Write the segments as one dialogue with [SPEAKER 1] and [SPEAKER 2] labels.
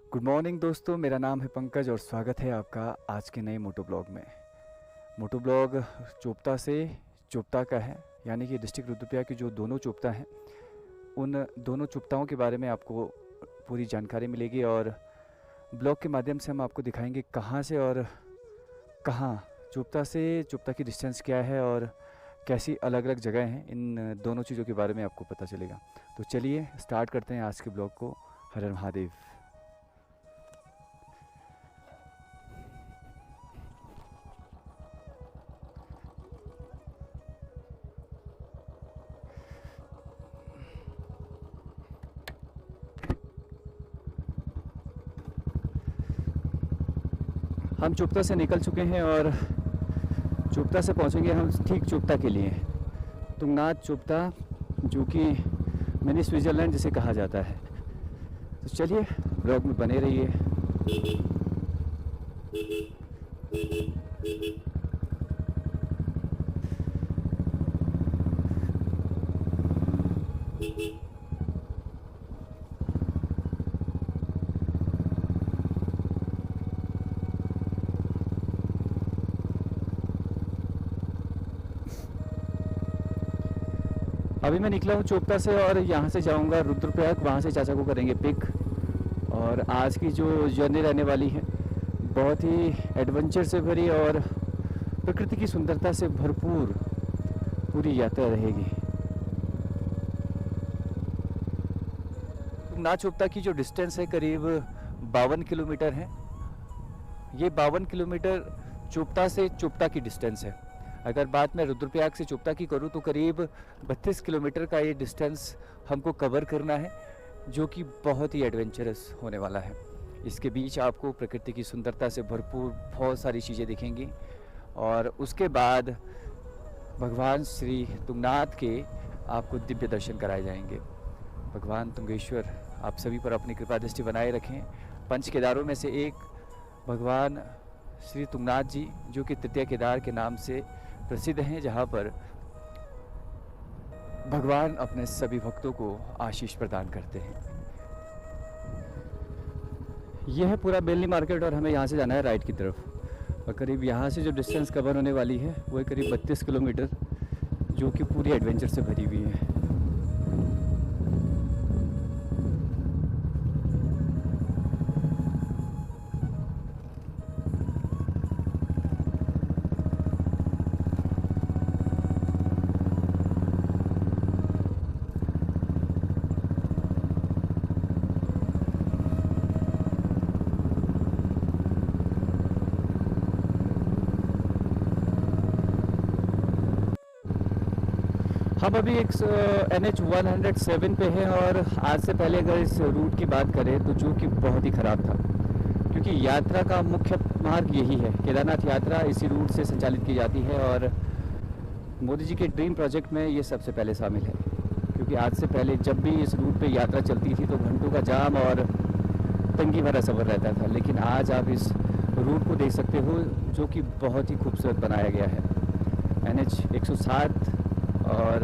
[SPEAKER 1] Good morning दोस्तों, मेरा नाम है पंकज और स्वागत है आपका आज के नए मोटो ब्लॉग में। मोटो ब्लॉग चोपता से चोपता का है, यानी कि डिस्ट्रिक्ट रुद्रप्रयाग की जो दोनों चोपता हैं उन दोनों चोपताओं के बारे में आपको पूरी जानकारी मिलेगी और ब्लॉग के माध्यम से हम आपको दिखाएंगे कहाँ से और कहाँ चोपता से चोपता की डिस्टेंस क्या है और कैसी अलग अलग जगह हैं। इन दोनों चीज़ों के बारे में आपको पता चलेगा। तो चलिए स्टार्ट करते हैं आज के ब्लॉग को। हर हर महादेव। हम चोपता से निकल चुके हैं और चोपता से पहुंचेंगे हम ठीक चोपता के लिए, तुंगनाथ चोपता, जो कि मिनी स्विट्ज़रलैंड जिसे कहा जाता है। तो चलिए ब्लॉग में बने रहिए। अभी मैं निकला हूँ चोपता से और यहाँ से जाऊँगा रुद्रप्रयाग, वहाँ से चाचा को करेंगे पिक। और आज की जो जर्नी रहने वाली है बहुत ही एडवेंचर से भरी और प्रकृति की सुंदरता से भरपूर पूरी यात्रा रहेगी। तुंगनाथ चोपता की जो डिस्टेंस है करीब 52 किलोमीटर है। ये 52 किलोमीटर चोपता से चोपता की डिस्टेंस है। अगर बात मैं रुद्रप्रयाग से चोपता की करूँ तो करीब 32 किलोमीटर का ये डिस्टेंस हमको कवर करना है, जो कि बहुत ही एडवेंचरस होने वाला है। इसके बीच आपको प्रकृति की सुंदरता से भरपूर बहुत सारी चीज़ें दिखेंगी और उसके बाद भगवान श्री तुंगनाथ के आपको दिव्य दर्शन कराए जाएंगे। भगवान तुंगेश्वर आप सभी पर अपनी कृपा दृष्टि बनाए रखें। पंच केदारों में से एक भगवान श्री तुंगनाथ जी, जो कि तृतीय केदार के नाम से प्रसिद्ध हैं, जहाँ पर भगवान अपने सभी भक्तों को आशीष प्रदान करते हैं। यह है पूरा बेलनी मार्केट और हमें यहाँ से जाना है राइट की तरफ। और करीब यहाँ से जो डिस्टेंस कवर होने वाली है वो है करीब 32 किलोमीटर, जो कि पूरी एडवेंचर से भरी हुई है। हम अभी एक NH 107 पे हैं और आज से पहले अगर इस रूट की बात करें तो जो कि बहुत ही ख़राब था, क्योंकि यात्रा का मुख्य मार्ग यही है। केदारनाथ यात्रा इसी रूट से संचालित की जाती है और मोदी जी के ड्रीम प्रोजेक्ट में ये सबसे पहले शामिल है। क्योंकि आज से पहले जब भी इस रूट पे यात्रा चलती थी तो घंटों का जाम और तंगी भरा सफ़र रहता था, लेकिन आज आप इस रूट को देख सकते हो, जो कि बहुत ही खूबसूरत बनाया गया है। NH 107 और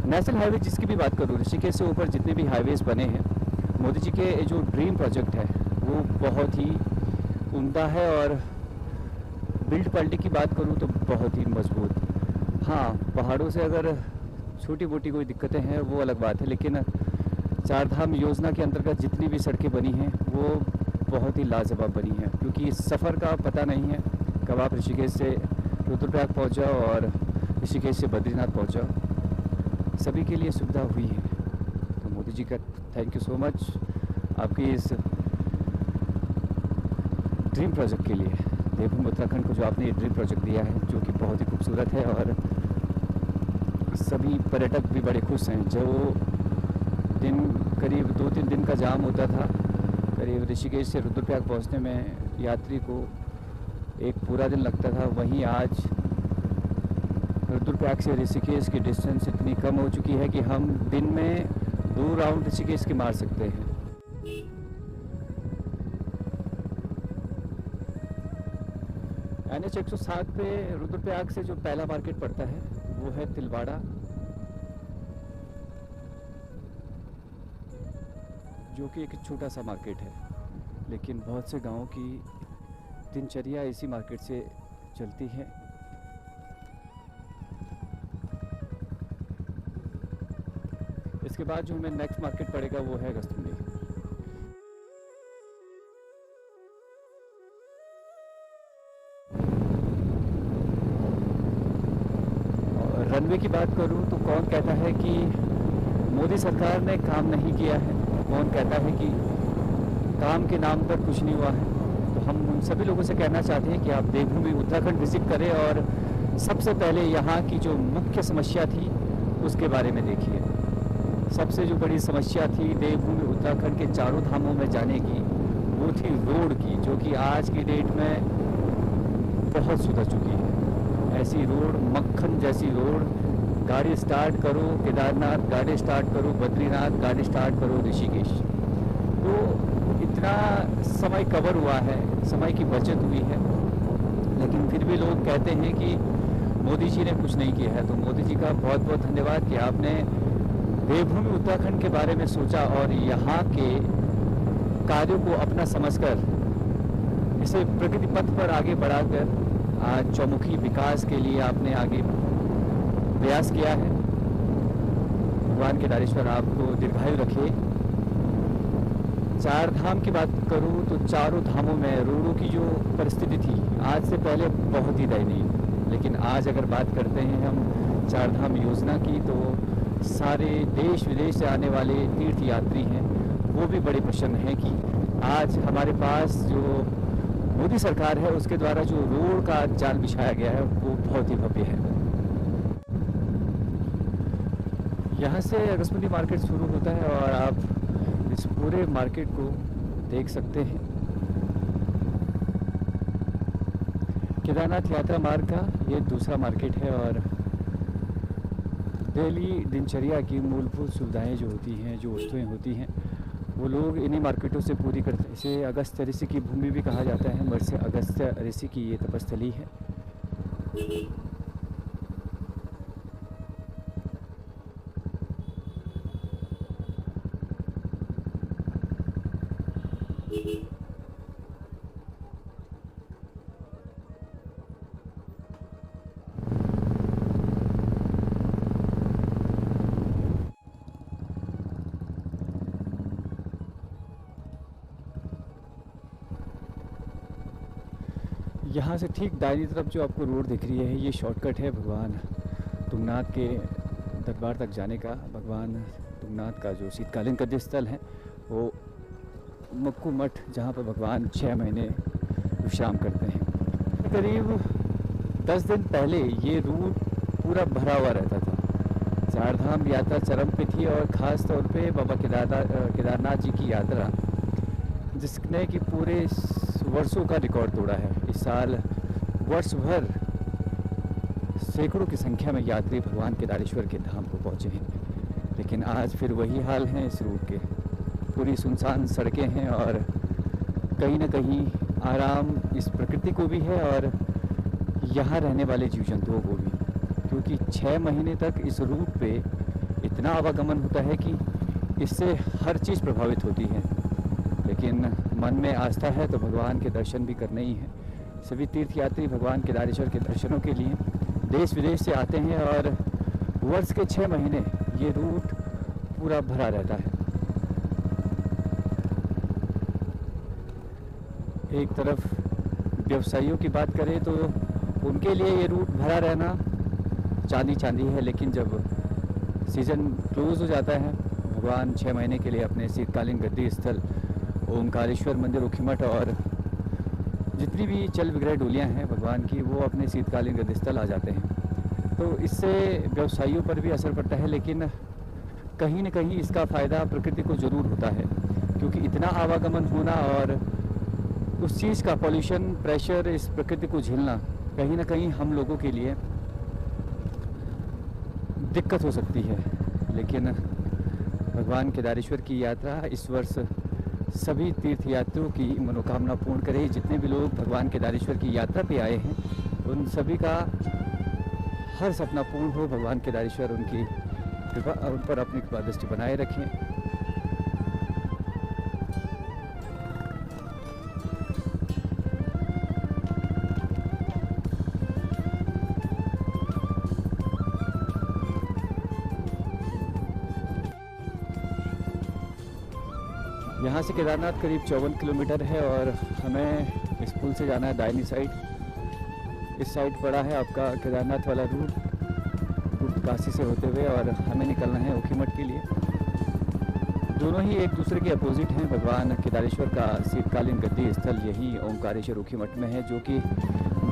[SPEAKER 1] नेशनल हाईवे जिसकी भी बात करूँ, ऋषिकेश से ऊपर जितने भी हाईवेज बने हैं, मोदी जी के जो ड्रीम प्रोजेक्ट है वो बहुत ही उम्दा है। और बिल्ड क्वालिटी की बात करूँ तो बहुत ही मजबूत। हाँ, पहाड़ों से अगर छोटी मोटी कोई दिक्कतें हैं वो अलग बात है, लेकिन चार धाम योजना के अंतर्गत जितनी भी सड़कें बनी हैं वो बहुत ही लाजवाब बनी हैं। क्योंकि इस सफ़र का पता नहीं है कब आप ऋषिकेश से रुद्रप्रयाग पहुँच जाओ और ऋषिकेश से बद्रीनाथ पहुँच जाओ, सभी के लिए सुविधा हुई है। तो मोदी जी का थैंक यू सो मच आपकी इस ड्रीम प्रोजेक्ट के लिए। देवभूमि उत्तराखंड को जो आपने ये ड्रीम प्रोजेक्ट दिया है, जो कि बहुत ही खूबसूरत है और सभी पर्यटक भी बड़े खुश हैं। जो दिन करीब 2-3 दिन का जाम होता था करीब ऋषिकेश से रुद्रप्रयाग पहुँचने में, यात्री को एक पूरा दिन लगता था, वहीं आज रुद्रप्रयाग से ऋषिकेश की डिस्टेंस इतनी कम हो चुकी है कि हम दिन में 2 राउंड ऋषिकेश के मार सकते हैं। NH 107 पे रुद्रप्रयाग से जो पहला मार्केट पड़ता है वो है तिलवाड़ा, जो कि एक छोटा सा मार्केट है। लेकिन बहुत से गाँव की दिनचर्या इसी मार्केट से चलती है। इसके बाद जो हमें नेक्स्ट मार्केट पड़ेगा वो है अगस्त मंडी। रनवे की बात करूं तो कौन कहता है कि मोदी सरकार ने काम नहीं किया है, कौन कहता है कि काम के नाम पर कुछ नहीं हुआ है। तो हम उन सभी लोगों से कहना चाहते हैं कि आप देवभूमि उत्तराखंड विजिट करें और सबसे पहले यहाँ की जो मुख्य समस्या थी उसके बारे में देखिए। सबसे जो बड़ी समस्या थी देवभूमि उत्तराखंड के चारों धामों में जाने की, वो थी रोड की, जो कि आज की डेट में बहुत सुधर चुकी है। ऐसी रोड, मक्खन जैसी रोड, गाड़ी स्टार्ट करो केदारनाथ, गाड़ी स्टार्ट करो बद्रीनाथ, गाड़ी स्टार्ट करो ऋषिकेश। तो इतना समय कवर हुआ है, समय की बचत हुई है, लेकिन फिर भी लोग कहते हैं कि मोदी जी ने कुछ नहीं किया है। तो मोदी जी का बहुत बहुत धन्यवाद कि आपने देवभूमि उत्तराखंड के बारे में सोचा और यहाँ के कार्यों को अपना समझकर इसे प्रगति पथ पर आगे बढ़ाकर आज चौमुखी विकास के लिए आपने आगे प्रयास किया है। भगवान केदारेश्वर आपको दीर्घायु रखे। चार धाम की बात करूं तो चारों धामों में रोडों की जो परिस्थिति थी आज से पहले बहुत ही दयनीय, लेकिन आज अगर बात करते हैं हम चार धाम योजना की तो सारे देश विदेश से आने वाले तीर्थ यात्री हैं वो भी बड़े प्रसन्न हैं कि आज हमारे पास जो मोदी सरकार है उसके द्वारा जो रोड का जाल बिछाया गया है वो बहुत ही भव्य है। यहाँ से अगस्तमुंडी मार्केट शुरू होता है और आप इस पूरे मार्केट को देख सकते हैं। केदारनाथ यात्रा मार्ग का ये दूसरा मार्केट है और डेली दिनचर्या की मूलभूत सुविधाएं जो होती हैं, जो वस्तुएं होती हैं, वो लोग इन्हीं मार्केटों से पूरी करते हैं। इसे अगस्त ऋषि की भूमि भी कहा जाता है। महर्षि अगस्त ऋषि की ये तपस्थली है। यहाँ से ठीक दाहिनी तरफ जो आपको रोड दिख रही है ये शॉर्टकट है भगवान तुंगनाथ के दरबार तक जाने का। भगवान तुंगनाथ का जो शीतकालीन गद्य स्थल है वो मक्कू मठ, जहाँ पर भगवान 6 महीने विश्राम करते हैं। करीब 10 दिन पहले ये रूट पूरा भरा हुआ रहता था। चार धाम यात्रा चरम पे थी और ख़ास तौर पे बाबा केदारनाथ जी की यात्रा जिसने कि पूरे वर्षों का रिकॉर्ड तोड़ा है। इस साल वर्ष भर सैकड़ों की संख्या में यात्री भगवान केदारेश्वर के धाम को पहुँचे हैं, लेकिन आज फिर वही हाल है इस रूट के। पूरी सुनसान सड़कें हैं और कहीं ना कहीं आराम इस प्रकृति को भी है और यहाँ रहने वाले जीव जंतुओं को भी, क्योंकि 6 महीने तक इस रूट पे इतना आवागमन होता है कि इससे हर चीज़ प्रभावित होती है। लेकिन मन में आस्था है तो भगवान के दर्शन भी करने ही हैं। सभी तीर्थयात्री भगवान केदारेश्वर के दर्शनों के लिए देश विदेश से आते हैं और वर्ष के 6 महीने ये रूट पूरा भरा रहता है। एक तरफ व्यवसायियों की बात करें तो उनके लिए ये रूट भरा रहना चांदी चांदी है, लेकिन जब सीज़न क्लोज हो जाता है भगवान 6 महीने के लिए अपने शीतकालीन गद्दी स्थल ओमकारेश्वर मंदिर ऊखीमठ और जितनी भी चल विग्रह डोलियाँ हैं भगवान की वो अपने शीतकालीन गद्दी स्थल आ जाते हैं। तो इससे व्यवसायियों पर भी असर पड़ता है, लेकिन कहीं न कहीं इसका फ़ायदा प्रकृति को ज़रूर होता है, क्योंकि इतना आवागमन होना और उस चीज़ का पॉल्यूशन प्रेशर इस प्रकृति को झेलना कहीं ना कहीं हम लोगों के लिए दिक्कत हो सकती है। लेकिन भगवान केदारेश्वर की यात्रा इस वर्ष सभी तीर्थयात्रियों की मनोकामना पूर्ण करे। जितने भी लोग भगवान केदारेश्वर की यात्रा पे आए हैं उन सभी का हर सपना पूर्ण हो। भगवान केदारेश्वर उनकी कृपा, उन पर अपनी कृपा दृष्टि बनाए रखें। यहाँ से केदारनाथ करीब 54 किलोमीटर है और हमें इस पुल से जाना है दाहिनी साइड। इस साइड पड़ा है आपका केदारनाथ वाला रूट काशी से होते हुए, और हमें निकलना है ऊखीमठ के लिए। दोनों ही एक दूसरे के अपोजिट हैं। भगवान केदारेश्वर का शीतकालीन गद्दी स्थल यही ओंकारेश्वर ऊखीमठ में है, जो कि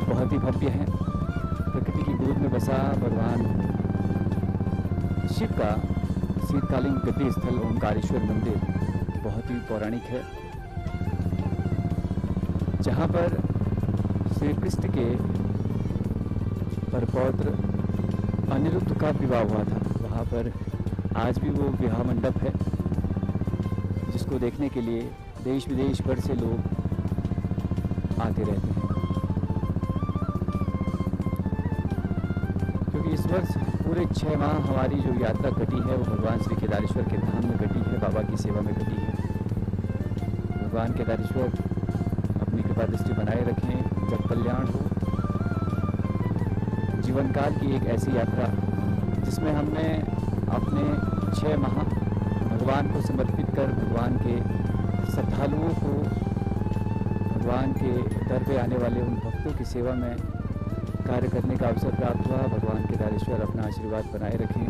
[SPEAKER 1] बहुत ही भव्य है। प्रकृति की गोद में बसा भगवान शिव का शीतकालीन गद्दी स्थल ओंकारेश्वर मंदिर बहुत ही पौराणिक है, जहाँ पर श्री कृष्ण के परपौत्र अनिरुद्ध का विवाह हुआ था। वहाँ पर आज भी वो विवाह मंडप है, जिसको देखने के लिए देश विदेश भर से लोग आते रहते हैं। क्योंकि इस वर्ष पूरे 6 माह हमारी जो यात्रा कटी है वो भगवान श्री केदारेश्वर के धाम में कटी है, बाबा की सेवा में कटी है। भगवान केदारेश्वर अपनी कृपा दृष्टि बनाए रखें, जब कल्याण हो। जीवन काल की एक ऐसी यात्रा जिसमें हमने अपने 6 माह भगवान को समर्पित कर भगवान के श्रद्धालुओं को, भगवान के दर पे आने वाले उन भक्तों की सेवा में कार्य करने का अवसर प्राप्त हुआ। भगवान केदारेश्वर अपना आशीर्वाद बनाए रखें।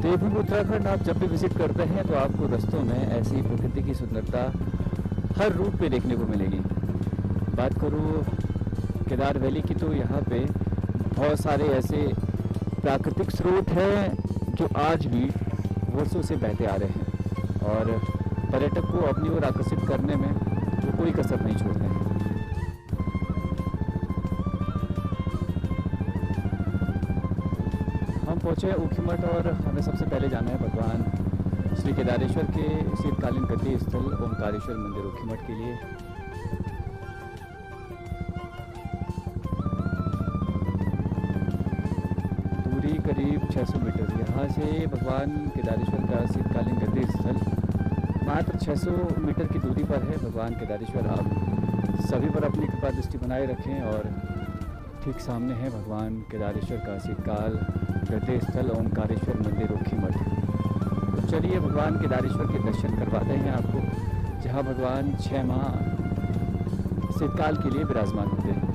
[SPEAKER 1] देवभूमि उत्तराखंड आप जब भी विजिट करते हैं तो आपको रास्तों में ऐसी प्रकृति की सुंदरता हर रूट पे देखने को मिलेगी। बात करूँ केदार वैली की, तो यहाँ पे बहुत सारे ऐसे प्राकृतिक स्रोत हैं जो आज भी वर्षों से बहते आ रहे हैं, और पर्यटक को अपनी ओर आकर्षित करने में वो कोई कसर नहीं छोड़ रहे हैं। हम पहुँचे हैं ऊखीमठ और हमें सबसे पहले जाना है भगवान श्री केदारेश्वर के शीतकालीन गद्दी स्थल ओंकारेश्वर मंदिर ऊखीमठ के लिए। दूरी करीब 600 मीटर। यहाँ से भगवान केदारेश्वर का शीतकालीन गद्दी स्थल मात्र 600 मीटर की दूरी पर है। भगवान केदारेश्वर आप सभी पर अपनी कृपा दृष्टि बनाए रखें, और ठीक सामने है भगवान केदारेश्वर का शीतकाल गद्दी स्थल ओंकारेश्वर मंदिर ऊखीमठ। तो चलिए भगवान केदारेश्वर के दर्शन करवाते हैं आपको, जहाँ भगवान 6 माह शीतकाल के लिए विराजमान होते हैं।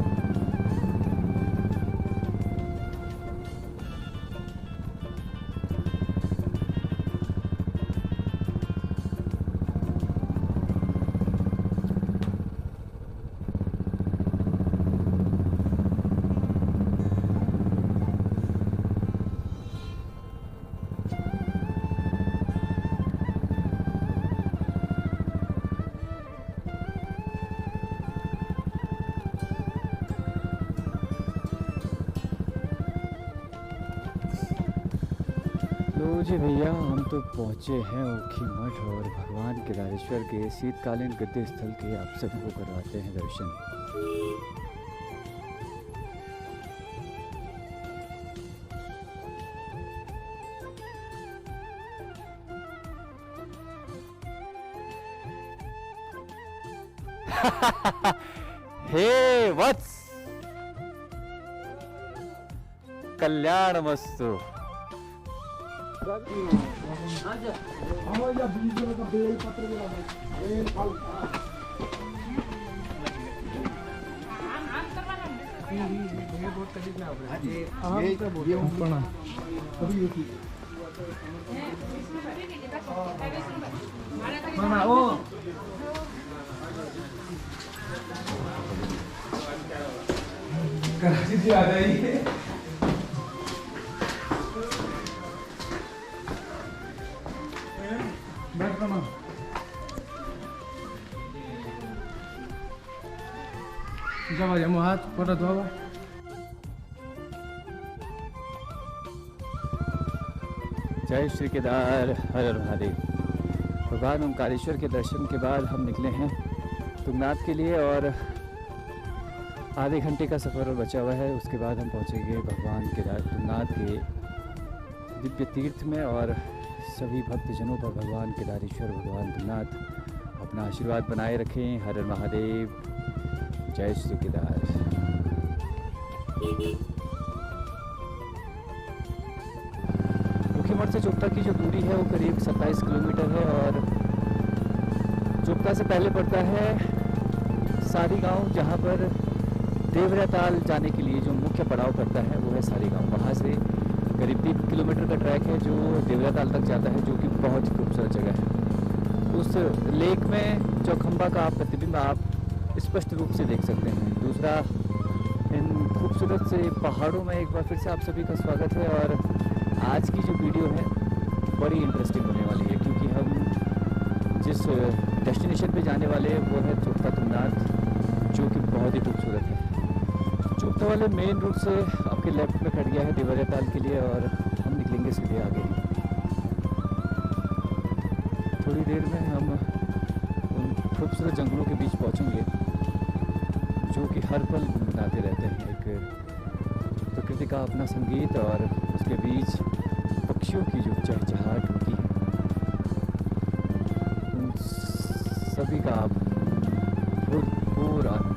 [SPEAKER 1] लो जी भैया, हम तो पहुँचे हैं ऊखीमठ और भगवान केदारेश्वर के शीतकालीन गद्दी स्थल के आप सबको करवाते हैं दर्शन। हे वत्स, कल्याण मस्तु।
[SPEAKER 2] कराची से आ जाइए। जब जमो हाथ परत बाबा।
[SPEAKER 1] जय श्री केदार, हर हर महादेव। भगवान ओंकारेश्वर के दर्शन के बाद हम निकले हैं तुंगनाथ के लिए, और आधे घंटे का सफ़र बचा हुआ है। उसके बाद हम पहुंचेंगे भगवान केदार तुंगनाथ के दिव्य तीर्थ में, और सभी भक्तजनों पर भगवान केदारेश्वर भगवान तुंगनाथ अपना आशीर्वाद बनाए रखें। हर हर महादेव, जय श्री केदार। मुखीमठ से चोपता की जो दूरी है वो करीब 27 किलोमीटर है और चोपता से पहले पड़ता है सारी गांव, जहां पर देवराताल जाने के लिए जो मुख्य पड़ाव पड़ता है वो है सारी गांव। वहाँ से करीब 3 किलोमीटर का ट्रैक है जो देवराताल तक जाता है, जो कि बहुत ही खूबसूरत जगह है। उस लेक में चौखंबा का प्रतिबिंब आप स्पष्ट रूप से देख सकते हैं। दूसरा, इन खूबसूरत से पहाड़ों में एक बार फिर से आप सभी का स्वागत है। और आज की जो वीडियो है बड़ी इंटरेस्टिंग होने वाली है, क्योंकि हम जिस डेस्टिनेशन पे जाने वाले हैं वो है चोपता तुंगनाथ, जो कि बहुत ही खूबसूरत है। चोपता वाले मेन रूट से आपके लेफ्ट में कट गया है देवराताल के लिए और हम निकलेंगे सीधे आगे। थोड़ी देर में हम उन खूबसूरत जंगलों के बीच पहुंचेंगे जो कि हर पल गुनगुनाते रहते हैं। एक प्रकृति का अपना संगीत और उसके बीच पक्षियों की जो चहचहाट होती है, उन सभी का आप भरपूर आनंद।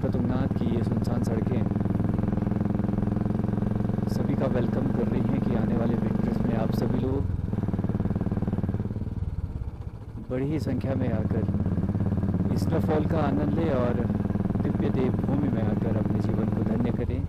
[SPEAKER 1] तुंगनाथ की ये सुनसान सड़कें सभी का वेलकम कर रही हैं कि आने वाले विंटर्स में आप सभी लोग बड़ी ही संख्या में आकर स्नोफॉल का आनंद लें और दिव्य देवभूमि में आकर अपने जीवन को धन्य करें।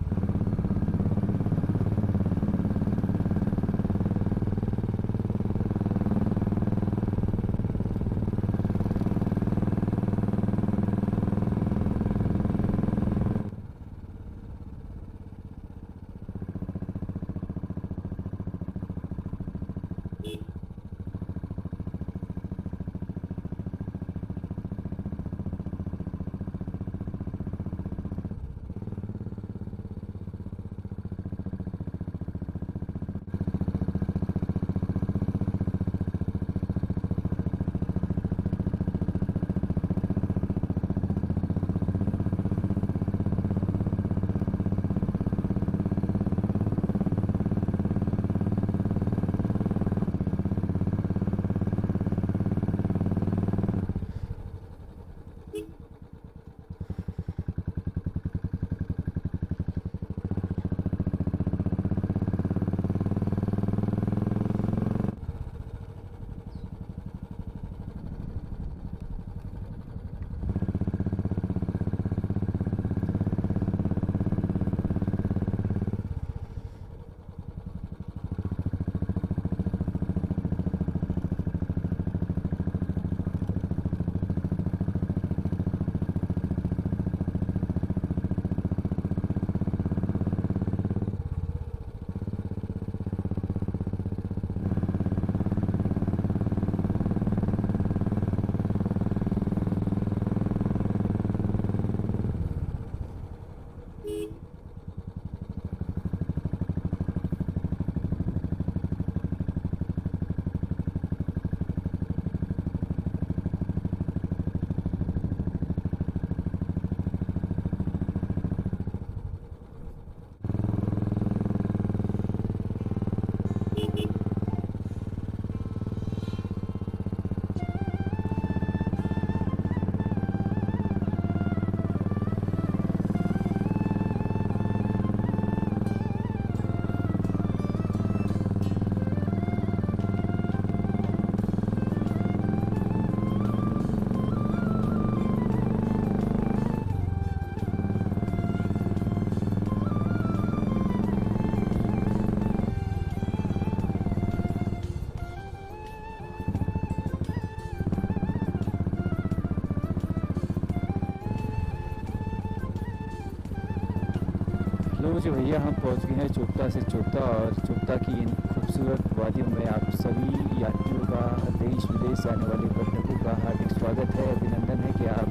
[SPEAKER 1] लो जी भैया, हम पहुंच गए हैं चोपता से चोपता, और चोपता की इन खूबसूरत वादियों में आप सभी यात्रियों का, देश विदेश से आने वाले पर्यटकों का हार्दिक स्वागत है, अभिनंदन है कि आप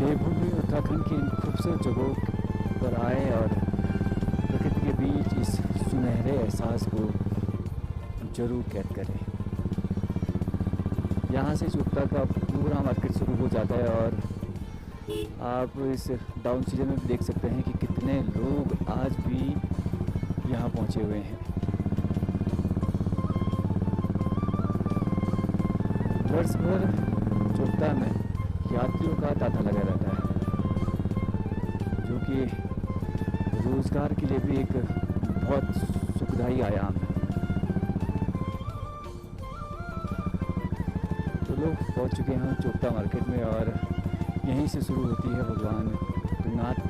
[SPEAKER 1] देवभूमि उत्तराखंड की इन खूबसूरत जगहों पर आएं और प्रकृति के बीच इस सुनहरे एहसास को ज़रूर कैद करें। यहाँ से चोपता का पूरा मार्केट शुरू हो जाता है और आप इस डाउन सीजन में भी देख सकते हैं कि कितने लोग आज भी यहाँ पहुँचे हुए हैं। वर्ष भर चोपता में यात्रियों का तांता लगा रहता है, जो कि रोज़गार के लिए भी एक बहुत सुखदायी आयाम है। तो लोग पहुंच चुके हैं चोपता मार्केट में और यहीं से शुरू होती है भगवान तुंगनाथ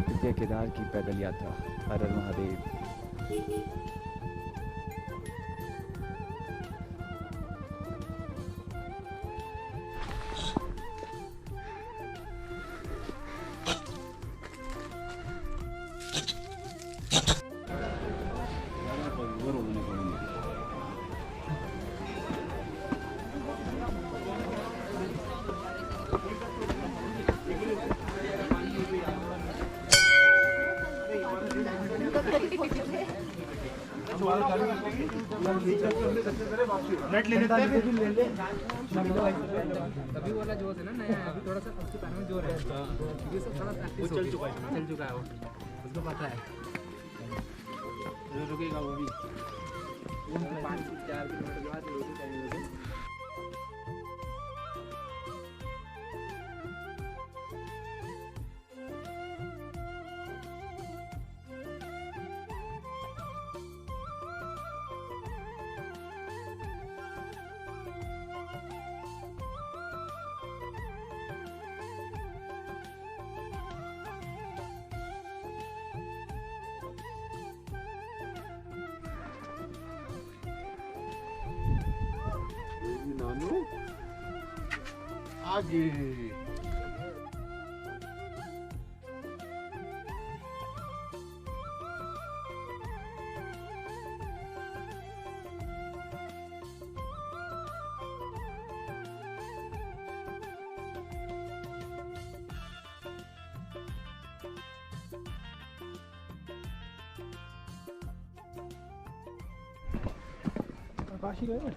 [SPEAKER 1] तृतीय केदार की पैदल यात्रा। हर हर महादेव।
[SPEAKER 2] नेट ले लेते हैं, फिर ले ले।
[SPEAKER 3] अभी वाला जो है ना नया, अभी थोड़ा सा उसके पैर में जोर है, ये सब थोड़ा प्रैक्टिस चल चुका है वो, उसको पता है। रुकेगा वो भी 5 से 4 किलोमीटर के बाद टाइम।
[SPEAKER 4] नानू आगे
[SPEAKER 2] काशी गए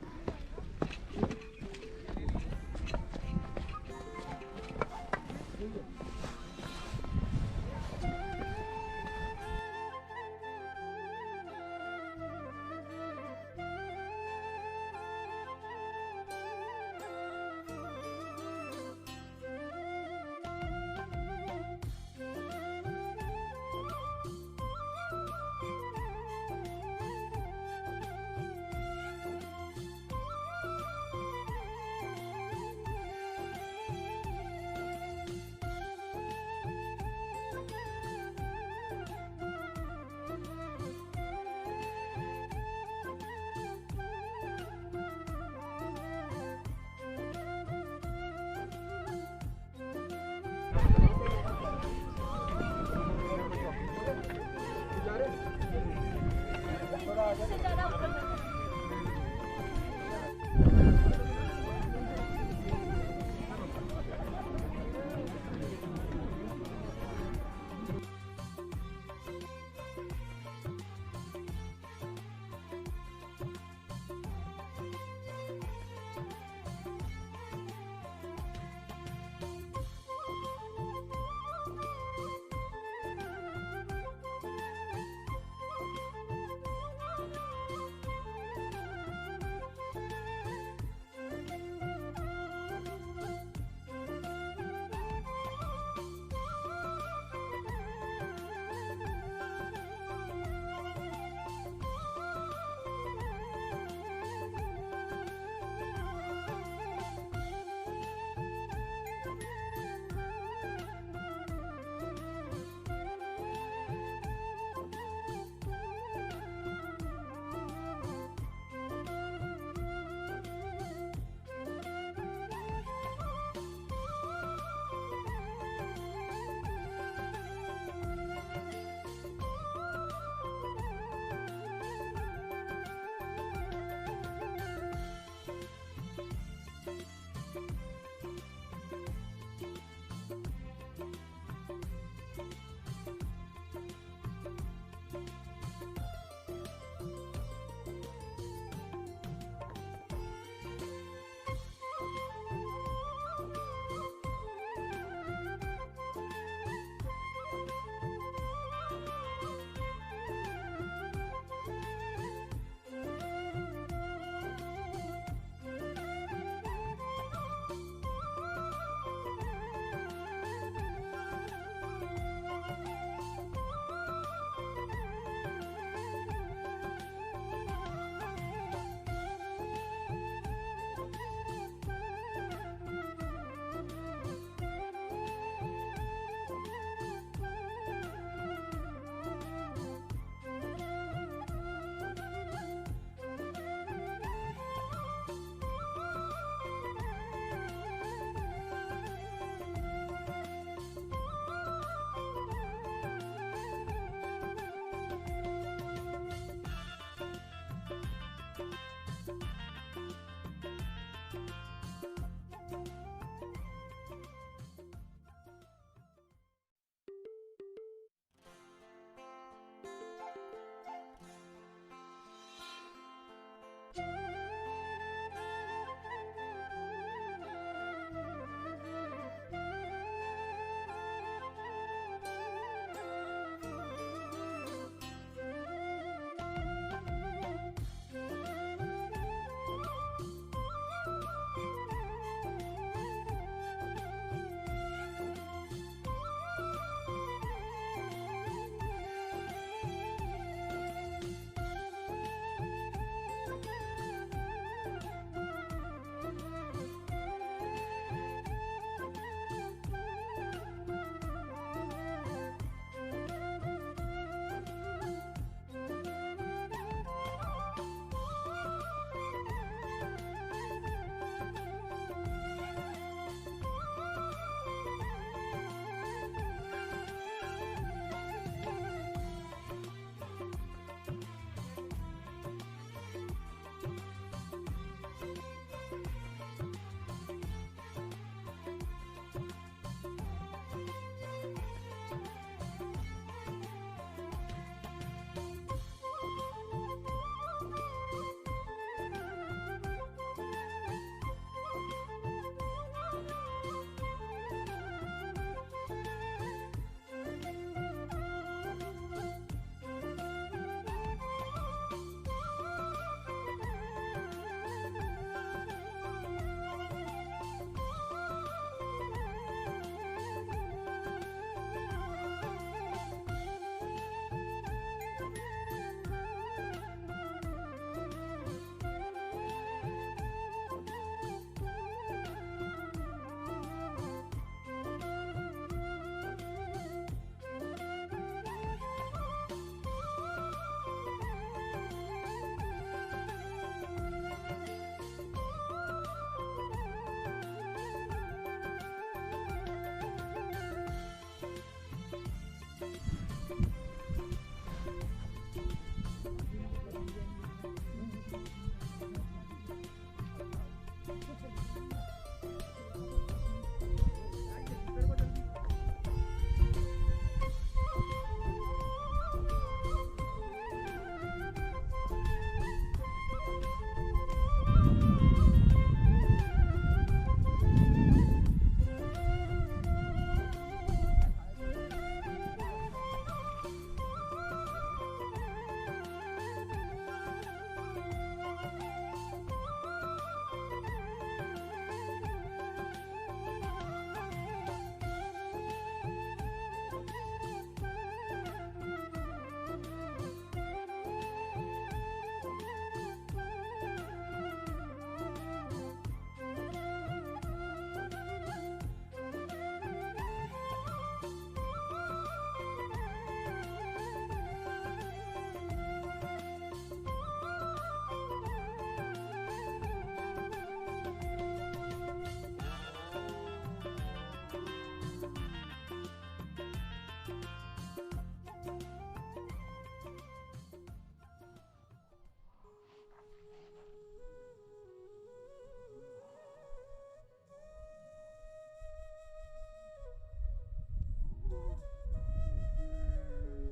[SPEAKER 5] ज़्यादा ऊपर